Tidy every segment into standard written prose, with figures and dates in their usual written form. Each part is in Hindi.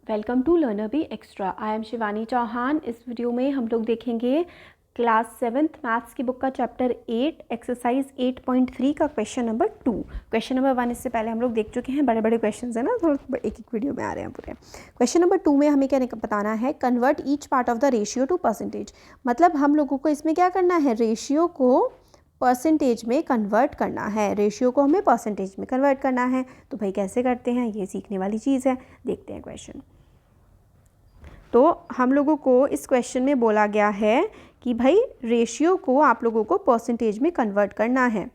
Welcome to Learner B Extra. I am Shivani Chauhan. इस वीडियो में हम लोग देखेंगे क्लास 7th मैथ्स की बुक का चैप्टर 8 एक्सरसाइज 8.3 का क्वेश्चन नंबर 2। क्वेश्चन नंबर 1 इससे पहले हम लोग देख चुके हैं, बड़े बड़े क्वेश्चन है ना, तो एक एक वीडियो में आ रहे हैं पूरे। क्वेश्चन नंबर 2 में हमें क्या बताना है, convert each part of the ratio two percentage. मतलब हम लोगों को इसमें क्या करना है, रेशियो को परसेंटेज में कन्वर्ट करना है। रेशियो को हमें परसेंटेज में कन्वर्ट करना है, तो भाई कैसे करते हैं, ये सीखने वाली चीज़ है। देखते हैं क्वेश्चन। तो हम लोगों को इस क्वेश्चन में बोला गया है कि भाई रेशियो को आप लोगों को परसेंटेज में कन्वर्ट करना है।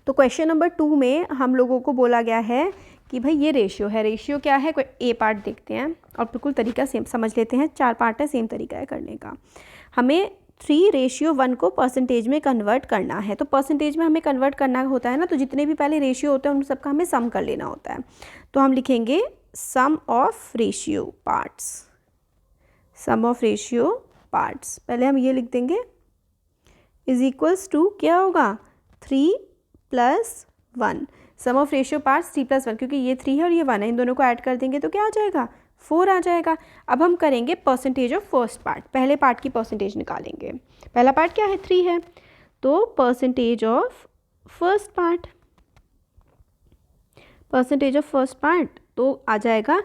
तो क्वेश्चन नंबर 2 में हम लोगों को बोला गया है कि भाई ये रेशियो है। रेशियो क्या है, ए पार्ट देखते हैं और बिल्कुल तरीका सेम समझ लेते हैं। 4 पार्ट है, सेम तरीका है करने का। हमें 3:1 को परसेंटेज में कन्वर्ट करना है। तो परसेंटेज में हमें कन्वर्ट करना होता है ना, तो जितने भी पहले रेशियो होते हैं उन सबका हमें सम कर लेना होता है। तो हम लिखेंगे sum of ratio parts. Sum of ratio parts पहले हम ये लिख देंगे इज इक्वल्स टू क्या होगा, 3 + 1। सम ऑफ रेशियो पार्ट्स 3 + 1, क्योंकि ये 3 है और ये 1 है, इन दोनों को ऐड कर देंगे तो क्या आ जाएगा, 4 आ जाएगा। अब हम करेंगे परसेंटेज ऑफ फर्स्ट पार्ट। पहले पार्ट की परसेंटेज निकालेंगे। पहला पार्ट क्या है, 3 है, तो percentage of first part. Percentage of first part तो आ जाएगा,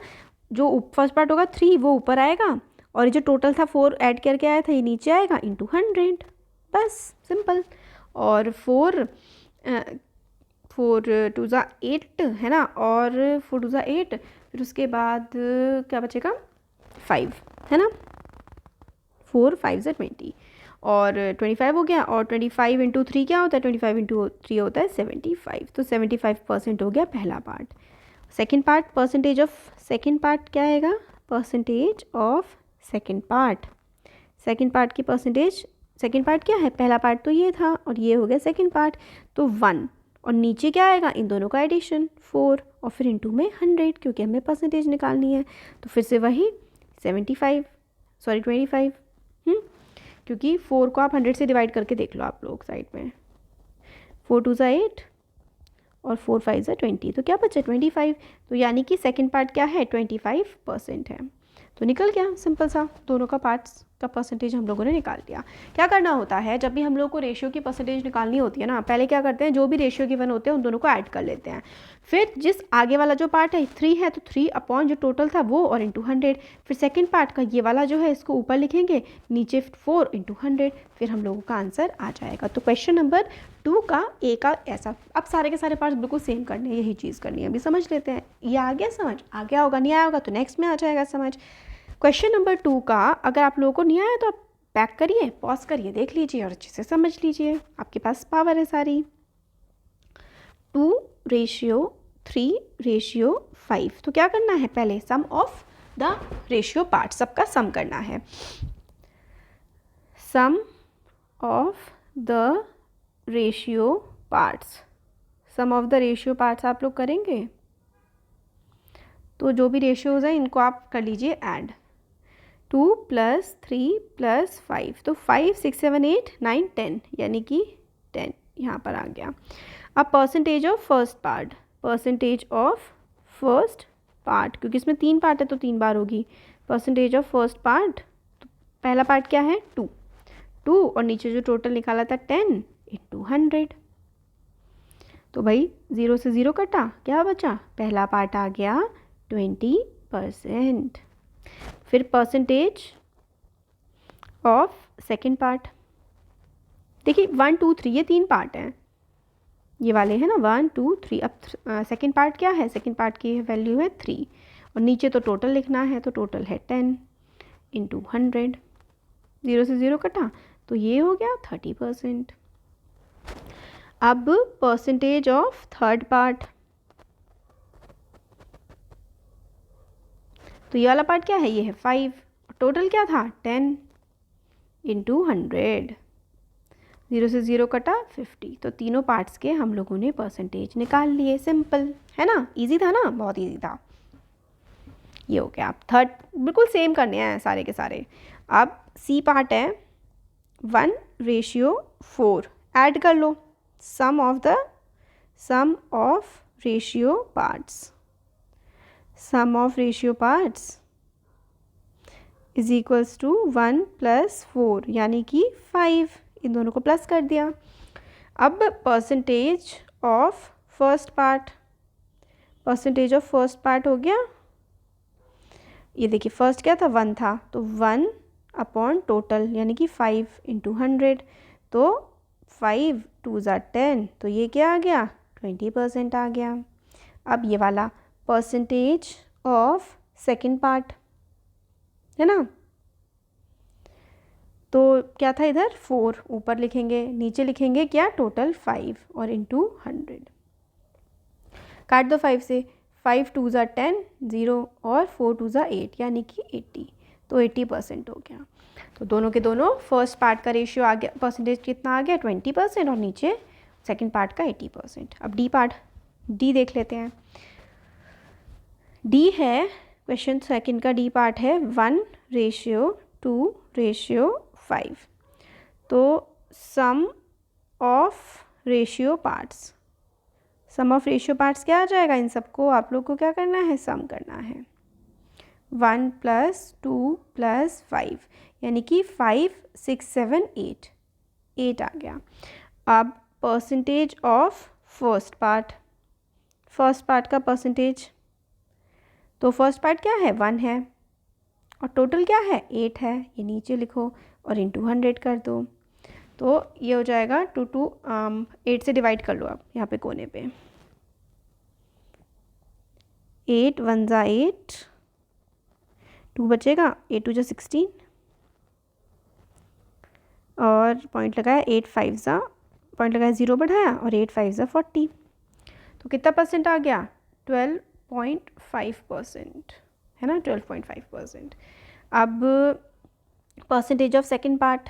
जो फर्स्ट पार्ट होगा 3 वो ऊपर आएगा और ये जो टोटल था 4 ऐड करके आया था ये नीचे आएगा इंटू 100। बस सिंपल। और 4 2 ज़ा 8 है ना, और 4 2 ज़ा 8, फिर उसके बाद क्या बचेगा 5 है ना, 4 5 ज़ा 20 और 25 हो गया। और 25 × 3 क्या होता है, 25 × 3 होता है 75। तो 75% हो गया पहला part. Second part, percentage of second part क्या आएगा, percentage of second part. Second part की परसेंटेज, सेकंड पार्ट क्या है, पहला पार्ट तो ये था और ये हो गया सेकंड पार्ट, तो 1 और नीचे क्या आएगा, इन दोनों का एडिशन 4 और फिर इंटू में 100, क्योंकि हमें परसेंटेज निकालनी है। तो फिर से वही 25 क्योंकि 4 को आप 100 से डिवाइड करके देख लो आप लोग साइड में। 4 2 ज़ा 8 और 4 5 ज़ा 20, तो क्या बचा 25। तो यानी कि सेकंड पार्ट क्या है, 25% है। तो निकल गया सिंपल सा, दोनों का पार्ट्स का परसेंटेज हम लोगों ने निकाल दिया। क्या करना होता है, जब भी हम लोग को रेशियो की परसेंटेज निकालनी होती है ना, पहले क्या करते हैं, जो भी रेशियो गिवन होते हैं उन दोनों को ऐड कर लेते हैं। फिर जिस आगे वाला जो पार्ट है 3 है, तो 3 अपॉन जो टोटल था वो और इंटू 100। फिर सेकेंड पार्ट का ये वाला जो है इसको ऊपर लिखेंगे, नीचे 4 × 100, फिर हम लोगों का आंसर आ जाएगा। तो क्वेश्चन नंबर 2 का ए का ऐसा। अब सारे के सारे पार्ट्स बिल्कुल सेम करने हैं, यही चीज़ करनी है। अभी समझ लेते हैं, ये आ गया समझ, आ गया होगा, नहीं आया होगा तो नेक्स्ट में आ जाएगा समझ। क्वेश्चन नंबर 2 का अगर आप लोगों को नहीं आया तो आप बैक करिए, पॉज करिए, देख लीजिए और अच्छे से समझ लीजिए, आपके पास पावर है सारी। 2:3:5, तो क्या करना है, पहले sum of the ratio part, सबका सम करना है। Sum of the ratio parts, sum of the ratio parts आप लोग करेंगे, तो जो भी रेशियोज हैं इनको आप कर लीजिए ऐड। 2 + 3 + 5, तो 5 6 7 8 9 10, यानी कि 10 यहाँ पर आ गया। अब percentage of first part, percentage of first part, क्योंकि इसमें 3 पार्ट है तो 3 बार होगी। परसेंटेज ऑफ फर्स्ट पार्ट, तो पहला पार्ट क्या है 2 और नीचे जो टोटल निकाला था 10 × 100। तो भाई 0 से 0 कटा, क्या बचा, पहला पार्ट आ गया 20%। फिर परसेंटेज ऑफ सेकंड पार्ट, देखिए 1 2 3 ये 3 पार्ट हैं, ये वाले हैं ना 1 2 3। अब सेकंड पार्ट क्या है, सेकंड पार्ट की वैल्यू है 3 और नीचे तो टोटल लिखना है, तो टोटल है 10 × 100। 0 से 0 कटा तो ये हो गया 30%। अब परसेंटेज ऑफ थर्ड पार्ट, तो ये वाला पार्ट क्या है, ये है 5, टोटल क्या था 10 × 100। 0 से 0 कटा 50, तो तीनों पार्ट्स के हम लोगों ने परसेंटेज निकाल लिए। सिंपल है ना, इजी था ना, बहुत इजी था। ये हो गया। आप थर्ड बिल्कुल सेम करने हैं सारे के सारे। अब सी पार्ट है 1:4, ऐड कर लो sum of ratio parts. Sum of ratio parts is equals to 1 + 4 यानी कि 5, इन दोनों को प्लस कर दिया। अब percentage of first part, percentage of first part हो गया, ये देखिए फर्स्ट क्या था 1 था, तो 1 अपॉन टोटल यानी कि 5 × 100, तो 5 2 ज़ा 10, तो ये क्या आ गया 20% आ गया। अब ये वाला परसेंटेज ऑफ सेकंड पार्ट है ना, तो क्या था इधर 4 ऊपर लिखेंगे, नीचे लिखेंगे क्या टोटल 5 और इंटू 100, काट दो 5 से, 5 2 ज़ा 10 0 और 4 2 ज़ा 8 यानी कि 80, तो 80% हो गया। तो दोनों के दोनों फर्स्ट पार्ट का रेशियो आ गया, परसेंटेज कितना आ गया 20% और नीचे सेकंड पार्ट का 80%। अब डी पार्ट, डी देख लेते हैं। डी है क्वेश्चन सेकंड का, डी पार्ट है 1:2:5, तो sum of ratio parts, sum of ratio parts क्या आ जाएगा, इन सबको आप लोग को क्या करना है सम करना है, 1 + 2 + 5 यानी कि 5 6 7 8, 8 आ गया। अब percentage of first part, first part का परसेंटेज, तो फर्स्ट पार्ट क्या है 1 है और टोटल क्या है 8 है, ये नीचे लिखो और इंटू 100 कर दो, तो ये हो जाएगा 8 से डिवाइड कर लो आप यहाँ पे कोने पे, 8 1 ज़ा 8, 2 बचेगा, 8 2 ज़ा 16 और पॉइंट लगाया, 8 5 ज़ा, पॉइंट लगाया 0 बढ़ाया और 8 5 ज़ा 40, तो कितना परसेंट आ गया 12.5% है ना, 12.5%। अब परसेंटेज ऑफ सेकंड पार्ट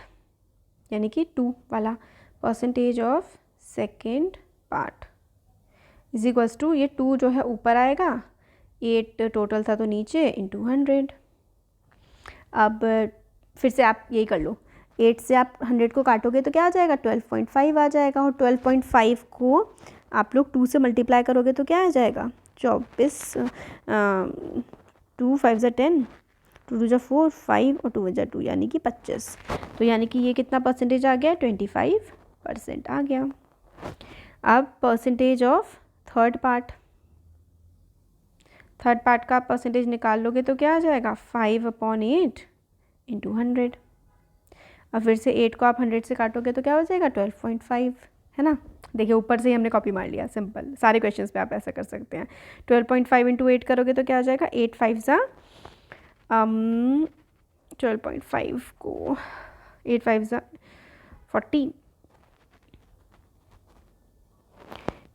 यानी कि 2 वाला, percentage of second part is equals to, ये 2 जो है ऊपर आएगा, 8 टोटल था तो नीचे इंटू 100। अब फिर से आप यही कर लो, 8 से आप 100 को काटोगे तो क्या आ जाएगा 12.5 आ जाएगा, और 12.5 को आप लोग 2 से मल्टीप्लाई करोगे तो क्या आ जाएगा 24, 2 5 ज़ा 10, 2 2 ज़ा 4, 5 और 2 ज़ा 2 यानी कि 25, तो यानी कि ये कितना परसेंटेज आ गया 25% आ गया। अब percentage of third part, third part का परसेंटेज निकाल लोगे तो क्या आ जाएगा 5/8 इंटू 100। अब फिर से 8 को आप 100 से काटोगे तो क्या हो जाएगा 12.5 है ना, देखिए ऊपर से ही हमने कॉपी मार लिया, सिंपल, सारे क्वेश्चंस पे आप ऐसा कर सकते हैं। 12.5 इंटू 8 करोगे तो क्या हो जाएगा 8 5 ज़ा 12.5 को 8 5 ज़ा 40,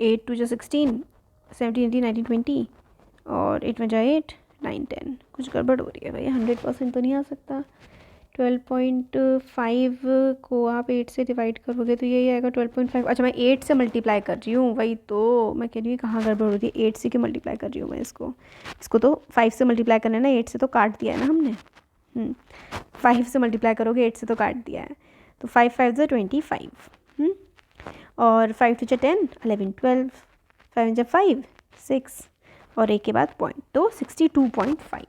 8 2 ज़ा 16, 17 18 19 20 और 8 1 ज़ा 8 9 10, कुछ गड़बड़ हो रही है भाई, 100% तो नहीं आ सकता। 12.5 को आप 8 से डिवाइड करोगे तो यही आएगा 12.5, अच्छा मैं 8 से मल्टीप्लाई कर रही हूँ, वही तो मैं कह रही हूँ कहाँ गड़बड़ हो रही है, 8 से क्यों मल्टीप्लाई कर रही हूँ मैं इसको, इसको तो 5 से मल्टीप्लाई करना है ना, 8 से तो काट दिया है ना हमने, 5 से मल्टीप्लाई करोगे 8 से तो काट दिया है, तो 5 5 ज़ा 25, और 5 2 ज़ा 10 11 12, 5 ज़ा 5 6 और एक के बाद पॉइंट, तो 62.5,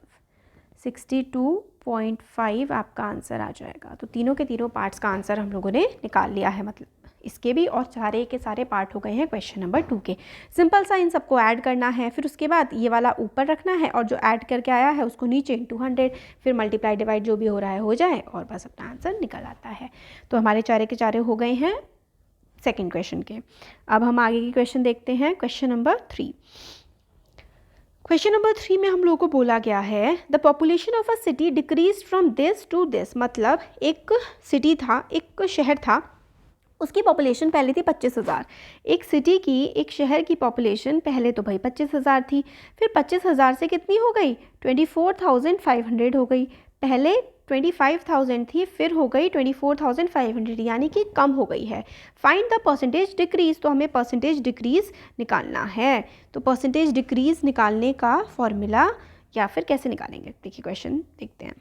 62.5 आपका आंसर आ जाएगा। तो तीनों के तीनों पार्ट्स का आंसर हम लोगों ने निकाल लिया है, मतलब इसके भी और सारे के सारे पार्ट हो गए हैं क्वेश्चन नंबर 2 के। सिंपल सा इन सबको ऐड करना है, फिर उसके बाद ये वाला ऊपर रखना है और जो ऐड करके आया है उसको नीचे इंटू 100, फिर मल्टीप्लाई डिवाइड जो भी हो रहा है हो जाए और बस अपना आंसर निकल आता है। तो हमारे चारे के चारे हो गए हैं सेकेंड क्वेश्चन के। अब हम आगे की क्वेश्चन देखते हैं, क्वेश्चन नंबर 3। क्वेश्चन नंबर 3 में हम लोगों को बोला गया है the population of a city decrease from this to this, मतलब एक सिटी था, एक शहर था, उसकी पॉपुलेशन पहले थी 25,000। एक सिटी की, एक शहर की पॉपुलेशन पहले तो भाई 25,000 थी, फिर 25,000 से कितनी हो गई 24,500 हो गई, पहले 25,000 थी फिर हो गई 24,500 यानी कि कम हो गई है। फाइंड द परसेंटेज डिक्रीज, तो हमें परसेंटेज डिक्रीज निकालना है। तो परसेंटेज डिक्रीज निकालने का फॉर्मूला या फिर कैसे निकालेंगे, देखिए क्वेश्चन देखते हैं।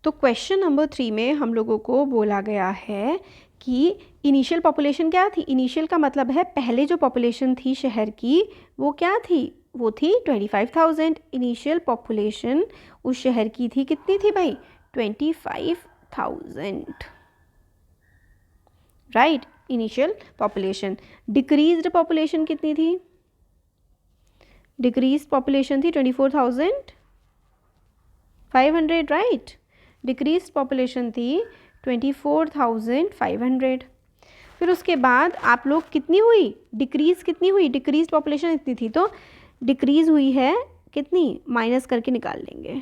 तो क्वेश्चन नंबर 3 में हम लोगों को बोला गया है कि इनिशियल पॉपुलेशन क्या थी, इनिशियल का मतलब है पहले जो पॉपुलेशन थी शहर की वो क्या थी, वो थी 25,000। इनिशियल पॉपुलेशन उस शहर की थी कितनी थी भाई, 25,000, right. Initial population. Decreased population कितनी थी, डिक्रीज पॉपुलेशन थी 24,500, राइट। डिक्रीज पॉपुलेशन थी 24,500। फिर उसके बाद आप लोग कितनी हुई, डिक्रीज कितनी हुई, डिक्रीज पॉपुलेशन इतनी थी तो डिक्रीज हुई है कितनी, माइनस करके निकाल लेंगे,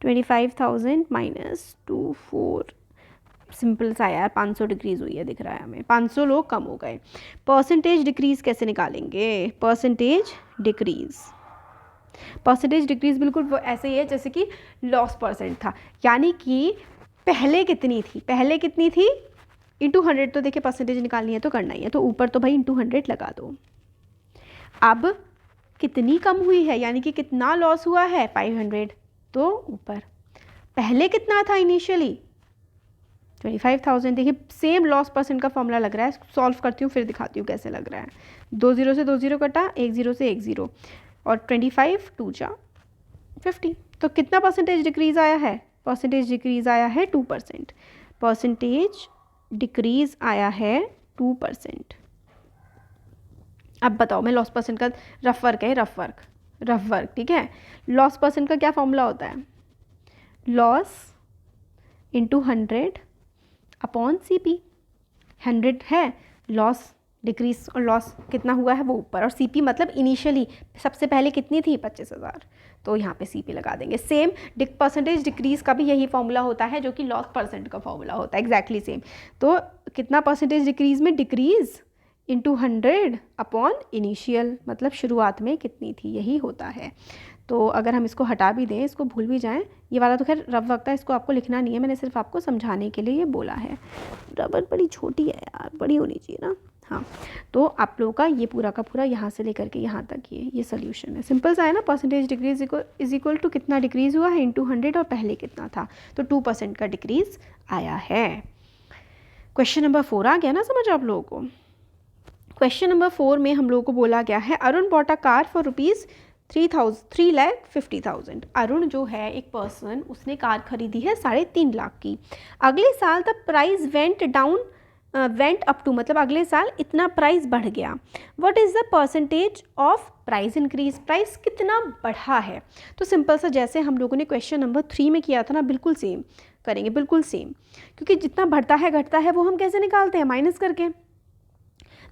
25,000 माइनस 24, सिंपल सा यार, 500 डिक्रीज हुई है दिख रहा है हमें, 500 लोग कम हो गए। परसेंटेज डिक्रीज कैसे निकालेंगे, परसेंटेज डिक्रीज, परसेंटेज डिक्रीज बिल्कुल वो ऐसे ही है जैसे कि लॉस परसेंट था, यानी कि पहले कितनी थी, पहले कितनी थी इंटू 100, तो देखिए परसेंटेज निकालनी है तो करना ही है, तो ऊपर तो भाई इंटू 100 लगा दो। अब कितनी कम हुई है, यानी कि कितना लॉस हुआ है 500, तो ऊपर पहले कितना था इनिशियली 25,000। देखिए सेम लॉस परसेंट का फॉर्मूला लग रहा है, सॉल्व करती हूँ फिर दिखाती हूँ कैसे लग रहा है। 2 0 से 2 0 कटा, 1 0 से 1 0, और 25 2 जा 50, तो कितना परसेंटेज डिक्रीज आया है, परसेंटेज डिक्रीज आया है 2%, परसेंटेज डिक्रीज आया है 2%। अब बताओ, मैं लॉस परसेंट का रफ वर्क है, रफ वर्क ठीक है। लॉस परसेंट का क्या फॉर्मूला होता है, लॉस इंटू 100 अपॉन CP। 100 है लॉस, डिक्रीज और लॉस कितना हुआ है वो ऊपर, और CP मतलब इनिशियली सबसे पहले कितनी थी 25,000, तो यहाँ पे CP लगा देंगे। सेम परसेंटेज डिक्रीज का भी यही फॉर्मूला होता है जो कि लॉस परसेंट का फॉर्मूला होता है, एग्जैक्टली सेम। तो कितना परसेंटेज डिक्रीज में, डिक्रीज इंटू 100 अपॉन इनिशियल, मतलब शुरुआत में कितनी थी, यही होता है। तो अगर हम इसको हटा भी दें, इसको भूल भी जाएं, ये वाला तो खैर रफ वक्त है, इसको आपको लिखना नहीं है, मैंने सिर्फ आपको समझाने के लिए ये बोला है। रबर बड़ी छोटी है यार, बड़ी होनी चाहिए ना। हाँ, तो आप लोगों का ये पूरा का पूरा यहाँ से लेकर के यहाँ तक ये सोल्यूशन है, सिंपल सा है ना। Percentage decrease is equal to कितना डिक्रीज़ हुआ है इंटू 100, और पहले कितना था, तो 2% का डिक्रीज़ आया है। क्वेश्चन नंबर 4 आ गया ना समझ आप लोगों को। क्वेश्चन नंबर 4 में हम लोगों को बोला गया है, Arun bought a car for ₹3,50,000। Arun जो है एक पर्सन, उसने कार खरीदी है 3.5 लाख की। अगले साल the price went up to, मतलब अगले साल इतना प्राइस बढ़ गया। What is the percentage of price increase, price कितना बढ़ा है। तो सिंपल सा जैसे हम लोगों ने क्वेश्चन नंबर 3 में किया था ना, बिल्कुल सेम करेंगे, बिल्कुल सेम, क्योंकि जितना बढ़ता है घटता है वो हम कैसे निकालते हैं, माइनस करके।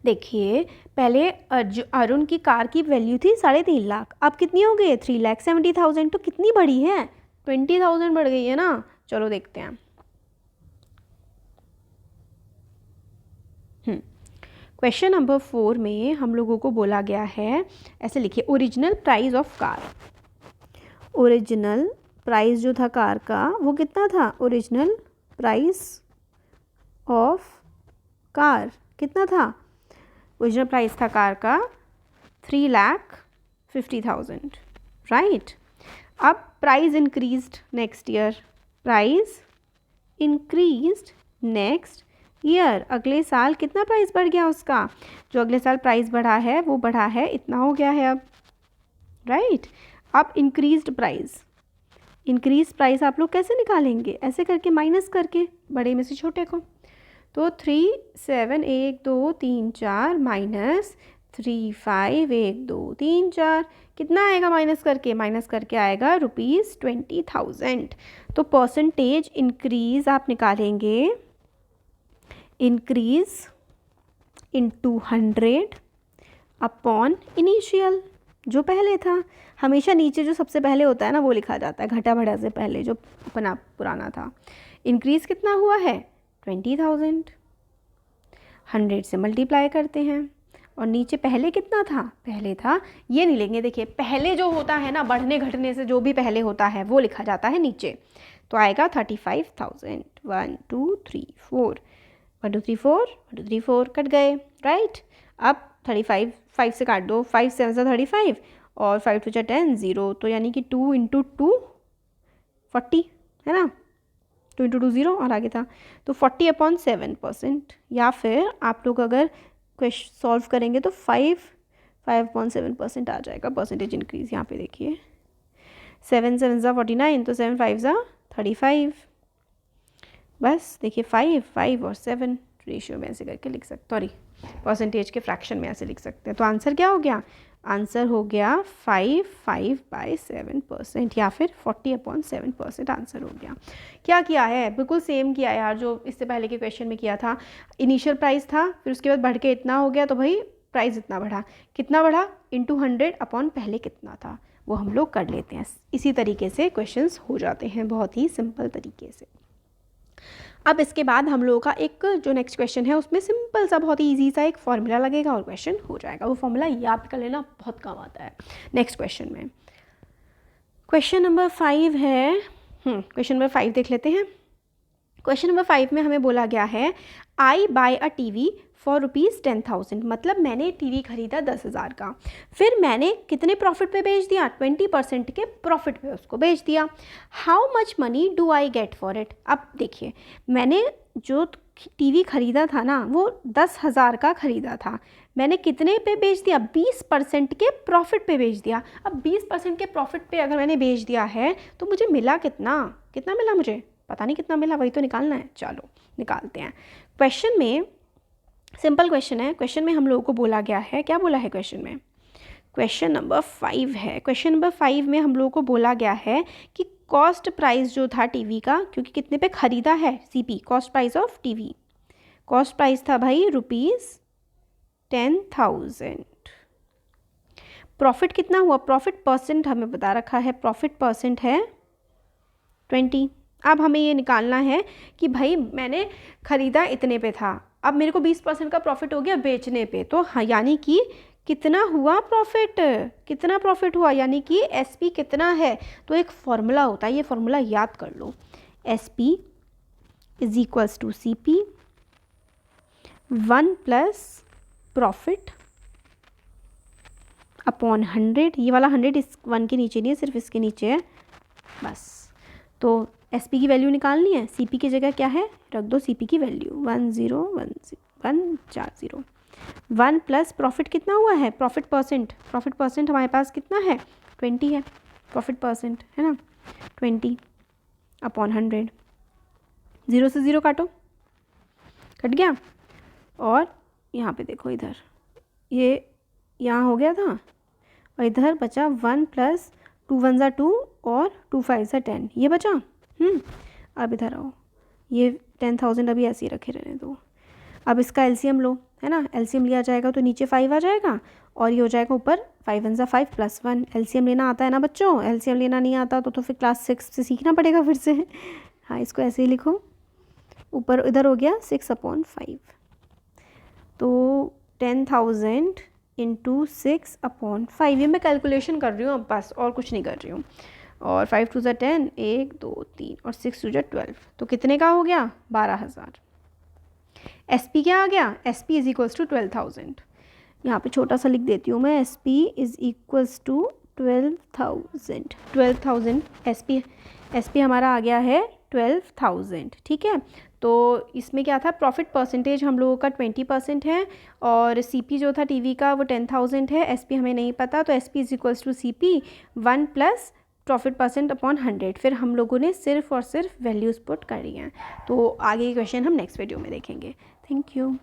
देखिए पहले अरुण की कार की वैल्यू थी 3.5 लाख, अब कितनी हो गई, 3,70,000, तो कितनी बढ़ी है, 20,000 बढ़ गई है ना। चलो देखते हैं। क्वेश्चन नंबर 4 में हम लोगों को बोला गया है, ऐसे लिखिए, original price of car. Original price जो था कार का वो कितना था, ओरिजिनल प्राइस ऑफ कार कितना था, ओरिजिनल प्राइस था कार का 3,50,000, राइट। अब price increased next year, price increased next year, अगले साल कितना प्राइस बढ़ गया उसका, जो अगले साल प्राइस बढ़ा है वो बढ़ा है, इतना हो गया है अब, राइट। अब इंक्रीज्ड प्राइस, इंक्रीज प्राइस आप लोग कैसे निकालेंगे, ऐसे करके माइनस करके बड़े में से छोटे को, तो 3 7 1 2 3 4 माइनस 3 5 1 2 3 4, कितना आएगा माइनस करके आएगा ₹20,000। तो परसेंटेज इंक्रीज आप निकालेंगे, इंक्रीज इंटू 100 अपॉन इनिशियल, जो पहले था। हमेशा नीचे जो सबसे पहले होता है ना वो लिखा जाता है, घटा बढ़ा से पहले जो अपना पुराना था। इंक्रीज कितना हुआ है 20,000, 100 से मल्टीप्लाई करते हैं, और नीचे पहले कितना था, पहले था, ये नहीं लेंगे, देखिए पहले जो होता है ना बढ़ने घटने से जो भी पहले होता है वो लिखा जाता है नीचे, तो आएगा 35,000। 1 2 3 4 1 2 3 4 1 2 3 4 कट गए, राइट। अब 35 5 से काट दो, 5 7 से 35 और 5 2 10 0, तो यानी कि 2 × 2 40 है ना, 2 इंटू 2 0 और आगे था, तो 40/7%, या फिर आप लोग अगर क्वेश्चन सॉल्व करेंगे तो 5/7% आ जाएगा परसेंटेज इंक्रीज। यहाँ पे देखिए 7 7 ज़ा 49, तो 7 5 ज़ा 35, बस देखिए 5 5 और 7 रेशियो में ऐसे करके लिख सकते, सॉरी परसेंटेज के फ्रैक्शन में ऐसे लिख सकते हैं। तो आंसर क्या हो गया, आंसर हो गया 5/7%, या फिर 40/7% आंसर हो गया। क्या किया है, बिल्कुल सेम किया यार जो इससे पहले के क्वेश्चन में किया था। इनिशियल प्राइस था, फिर उसके बाद बढ़ के इतना हो गया, तो भाई प्राइस इतना बढ़ा, कितना बढ़ा, इंटू 100 अपॉन पहले कितना था वो हम लोग कर लेते हैं। इसी तरीके से क्वेश्चंस हो जाते हैं, बहुत ही सिंपल तरीके से। अब इसके बाद हम लोगों का एक जो नेक्स्ट क्वेश्चन है उसमें सिंपल सा बहुत ही इजी सा एक फॉर्मूला लगेगा और क्वेश्चन हो जाएगा। वो फॉर्मूला याद कर लेना, बहुत काम आता है। नेक्स्ट क्वेश्चन में क्वेश्चन नंबर 5 है, क्वेश्चन नंबर 5 देख लेते हैं। क्वेश्चन नंबर 5 में हमें बोला गया है आई बाय अ टीवी फॉर ₹10,000, मतलब मैंने टीवी खरीदा 10,000 का, फिर मैंने कितने प्रॉफिट पे बेच दिया, 20% के प्रॉफिट पे उसको बेच दिया। How much money do I get for it. अब देखिए मैंने जो टीवी खरीदा था ना वो 10,000 का खरीदा था, मैंने कितने पे बेच दिया, 20% के प्रॉफिट पे बेच दिया। अब 20% के प्रॉफिट पे अगर मैंने बेच दिया है तो मुझे मिला कितना, कितना मिला, मुझे पता नहीं कितना मिला, वही तो निकालना है। चलो निकालते हैं। क्वेश्चन में सिंपल क्वेश्चन है, क्वेश्चन में हम लोगों को बोला गया है, क्या बोला है क्वेश्चन में, क्वेश्चन नंबर 5 है। क्वेश्चन नंबर 5 में हम लोगों को बोला गया है कि कॉस्ट प्राइस जो था टीवी का, क्योंकि कितने पे ख़रीदा है, CP cost price of TV, cost price था भाई ₹10,000। प्रॉफिट कितना हुआ, प्रॉफिट परसेंट हमें बता रखा है, प्रॉफिट परसेंट है 20। अब हमें ये निकालना है कि भाई मैंने ख़रीदा इतने पे था, अब मेरे को 20% का प्रॉफिट हो गया बेचने पे, तो हाँ यानी कि कितना हुआ प्रॉफिट, कितना प्रॉफिट हुआ, यानी कि एसपी कितना है। तो एक फॉर्मूला होता है, ये फॉर्मूला याद कर लो, SP is equals to CP 1 plus profit upon 100। ये वाला 100 इस 1 के नीचे नहीं है, सिर्फ इसके नीचे है बस। तो एसपी की वैल्यू निकालनी है, सीपी की जगह क्या है, रख दो सीपी की वैल्यू 10140 1 प्लस प्रॉफिट कितना हुआ है, प्रॉफिट परसेंट, प्रॉफिट परसेंट हमारे पास कितना है 20 है, प्रॉफिट परसेंट है ना 20 अपॉन 100, 0 से 0 काटो, कट गया। और यहाँ पे देखो इधर ये यहाँ हो गया था, और इधर बचा 1 प्लस 2 1 ज़ा 2 और 2 5 ज़ा 10, ये बचा। अब इधर आओ, ये 10,000 अभी ऐसे ही रखे रहने दो। अब इसका एलसीएम लो, है ना, एलसीएम लिया जाएगा तो नीचे 5 आ जाएगा और ये हो जाएगा ऊपर 5 1 ज़ा 5 प्लस 1। एलसीएम लेना आता है ना बच्चों, एलसीएम लेना नहीं आता तो फिर क्लास 6 से सीखना पड़ेगा फिर से। हाँ इसको ऐसे ही लिखो, ऊपर इधर हो गया 6/5, तो 10,000 इंटू 6/5, ये मैं कैलकुलेशन कर रही हूँ अब बस, और कुछ नहीं कर रही हूँ। और 5 2 ज़ा 10, 1 2 3 और 6 2 ज़ा 12, तो कितने का हो गया 12,000। एसपी क्या आ गया, एसपी इज इक्वल्स टू 12,000। यहाँ पे छोटा सा लिख देती हूँ मैं, SP is equals to 12,000। 12,000 SP हमारा आ गया है 12,000, ठीक है। तो इसमें क्या था, प्रॉफिट परसेंटेज हम लोगों का 20% है, और सीपी जो था टीवी का वो 10,000 है, एसपी हमें नहीं पता, तो SP is equals to CP 1 plus profit percent upon 100। फिर हम लोगों ने सिर्फ और सिर्फ वैल्यूज़ पुट करी हैं। तो आगे के क्वेश्चन हम नेक्स्ट वीडियो में देखेंगे। Thank you.